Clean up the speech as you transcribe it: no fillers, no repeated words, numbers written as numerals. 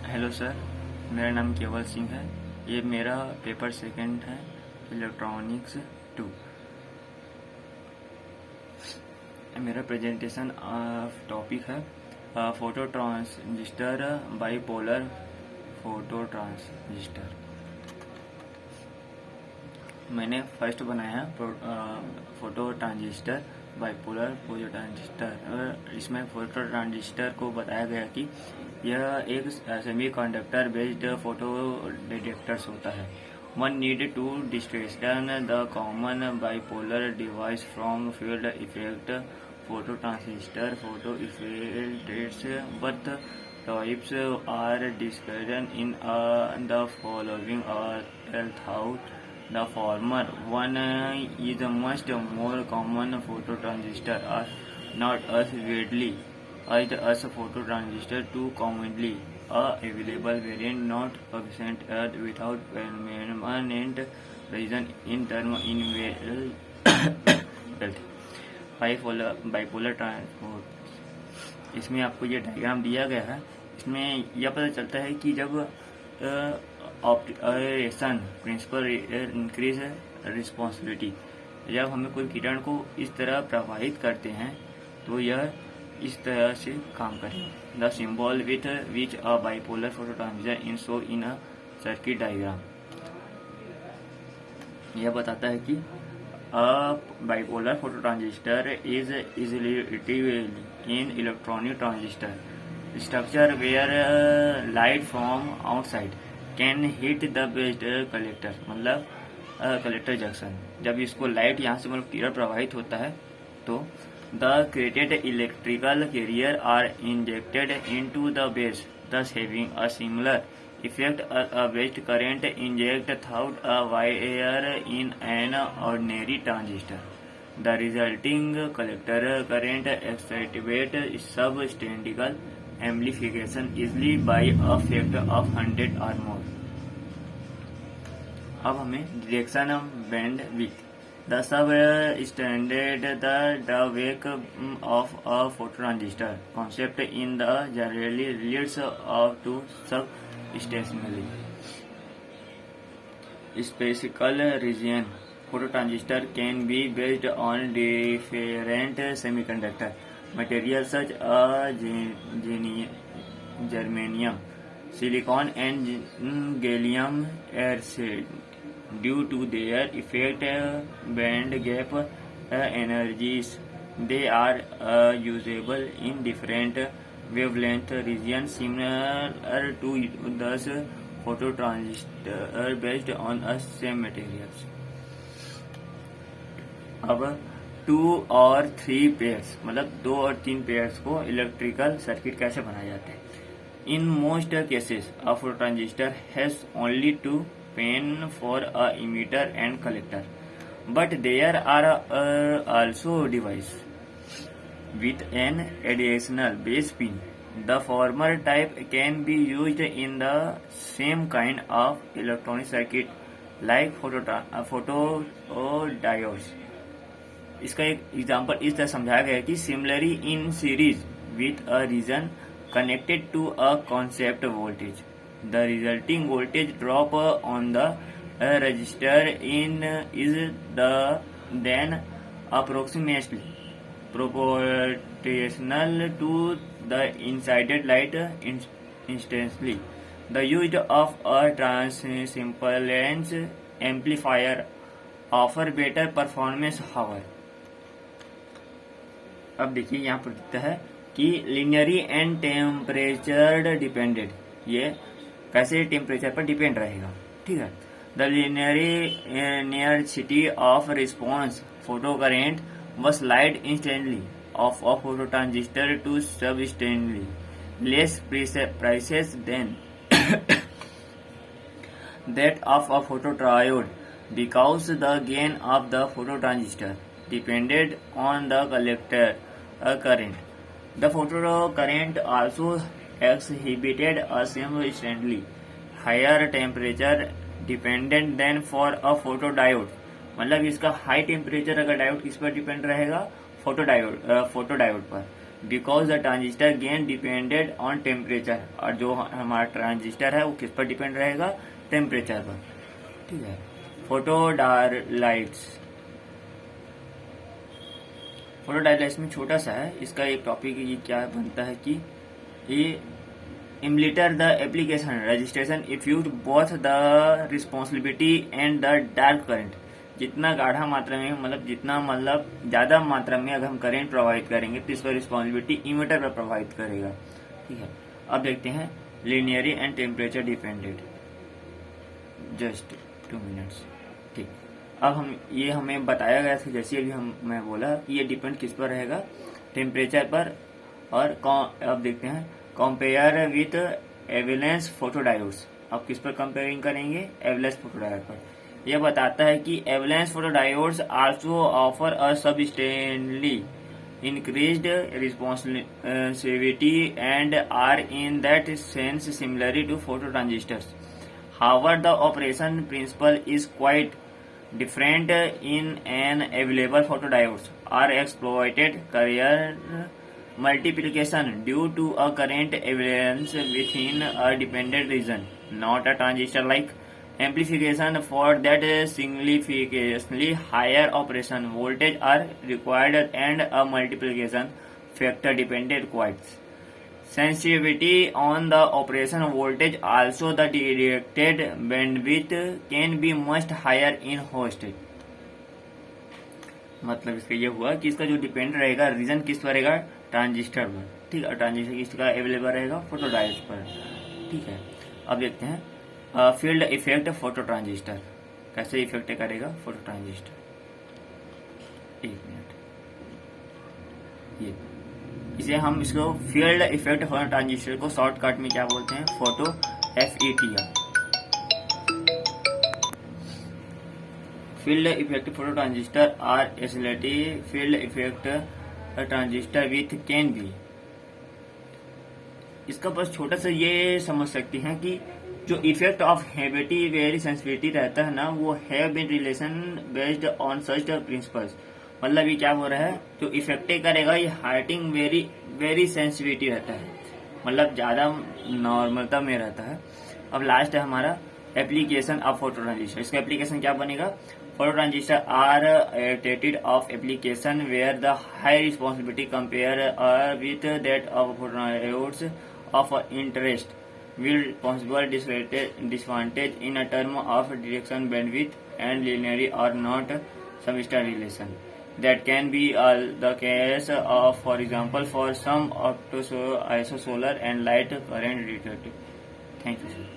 Hello sir, मेरा नाम केवल सिंह है। ये मेरा पेपर सेकंड है, इलेक्ट्रॉनिक्स 2। मेरा प्रेजेंटेशन टॉपिक है photo transistor, bipolar photo transistor. मैंने फर्स्ट बनाया photo transistor, bipolar photo transistor. इसमें फोटो ट्रांजिस्टर को बताया गया कि यह एक सेमीकंडक्टर बेस्ड फोटो डिटेक्टर्स होता है। One need to distinguish the common bipolar device from field effect photo transistor. Photo effects both types are described in the following thought. The former one is much more common. Phototransistor are not as widely used as phototransistor. Too commonly available variant not present without permanent reason in term in bipolar transport. इसमें आपको ये diagram दिया गया है। इसमें यह पता चलता है कि जब ऑप्टिमाइजेशन प्रिंसिपल इंक्रीज रिस्पॉन्सिबिलिटी, जब हमें कोई किरण को इस तरह प्रवाहित करते हैं तो यह इस तरह से काम करेगा। The symbol with which a bipolar photo transistor in show in a circuit diagram. यह बताता है कि bipolar photo transistor is easily in electronic transistor structure where light from outside can hit the based collector, मतलब collector junction. जब इसको light यहाँ से मतलब किरण प्रवाहित होता है तो the created electrical carrier are injected into the base, thus having a similar effect a base current inject through a wire in an ordinary transistor. The resulting collector current excites substantial amplification easily by a factor of 100 or more. अब हमें direction band with the sub standard the wake of a photo transistor concept in the generally leads of to sub stationary spatial region. Photo transistor can be based on different semiconductor material such germanium, silicon and gallium arsenide due to their effect band gap energies. They are usable in different wavelength regions similar to thus phototransistor based on a same materials. अब 2 और 3 pairs, मतलब 2 और 3 pairs को electrical circuit कैसे बनाया जाता है। In most cases, a phototransistor has only 2 pins for a emitter and collector, but there are also devices with an additional base pin. The former type can be used in the same kind of electronic circuit like photodiodes. इसका एक example इस तरह समझाया गया है कि similarly in series with a region connected to a concept voltage. The resulting voltage drop on the resistor is then approximately proportional to the incident light instantly. The use of a transimpedance amplifier offer better performance however. अब देखिए यहाँ पर दिखता है कि लिनियरी and temperature depended, ये कैसे temperature पर डिपेंड रहेगा। ठीक है। The linearity of response photo current was light instantly of a phototransistor to substantially less precise than that of a photodiode because the gain of the phototransistor depended on the collector current. The photo current also exhibited a significantly higher temperature dependent than for a photodiode. मतलब इसका high temperature अगर diode किस पर depend रहेगा, photodiode पर। Because the transistor gain depended on temperature, और जो हमारा ट्रांजिस्टर है वो किस पर डिपेंड रहेगा, टेम्परेचर पर। ठीक है। फोटो डायलाइट्स, फोटो डायलाइट्स में छोटा सा है, इसका एक टॉपिक ये क्या बनता है कि ये emitter the application registration if use both the responsibility and the dark current. जितना गाढ़ा मात्रा में जितना ज्यादा मात्रा में अगर हम करंट प्रोवाइड करेंगे तो इसका रिस्पॉन्सिबिलिटी इमिटर पर प्रोवाइड करेगा। ठीक है। अब देखते हैं linearly and temperature dependent. Just 2 minutes. ठीक। अब हमें बताया गया था, जैसे अभी मैं बोला कि ये डिपेंड किस पर रहेगा, टेम्परेचर पर। और अब देखते हैं कंपेयर विथ एवेलेंस फोटोडायोड्स। अब किस पर कंपेयरिंग करेंगे, एवेलेंस फोटोडायोड पर। यह बताता है कि avalanche photodiodes also offer a substantially increased responsivity and are in that sense similar to phototransistors. However, the operation principle is quite different in an available photodiodes are exploited carrier multiplication due to a current avalanche within a dependent region, not a transistor like amplification. For that significantly higher operation voltage are required and a multiplication factor dependent quite sensitivity on the operation voltage. Also the directed bandwidth can be much higher in host. मतलब इसका ये हुआ कि इसका जो depend रहेगा reason किस पर रहेगा, ट्रांजिस्टर पर। ठीक है। ट्रांजिस्टर किसका अवेलेबल रहेगा, फोटोडायोड पर। ठीक है। अब देखते हैं फील्ड इफेक्ट फोटो ट्रांजिस्टर कैसे इफेक्ट करेगा फोटो ट्रांजिस्टर। 1 मिनट। ये इसे हम इसको फील्ड इफेक्ट फोटो ट्रांजिस्टर को शॉर्टकट में क्या बोलते हैं, photo, FETR। Field effect photo transistor are oscillative field effect transistor with can be. इसका बस छोटा सा ये समझ सकते हैं कि जो इफेक्ट ऑफ हैबिटी वेरी सेंसिटिविटी रहता है ना, वो have been relation based on such principles. मतलब ये क्या हो रहा है, जो इफेक्ट करेगा ये हार्टिंग वेरी सेंसिटिविटी रहता है, मतलब ज्यादा नॉर्मलता में रहता है। अब लास्ट है हमारा एप्लीकेशन ऑफ फोटो ट्रांजिस्टर। इसका एप्लीकेशन क्या बनेगा, फोटो ट्रांजिस्टर आर एटेटेड of application where the high responsibility compare with that of photodiodes of interest will possible disadvantage in a term of direction bandwidth and linearity or not substar relation. That can be the case of, for example, for some isosolar and light current detector. Thank you, sir.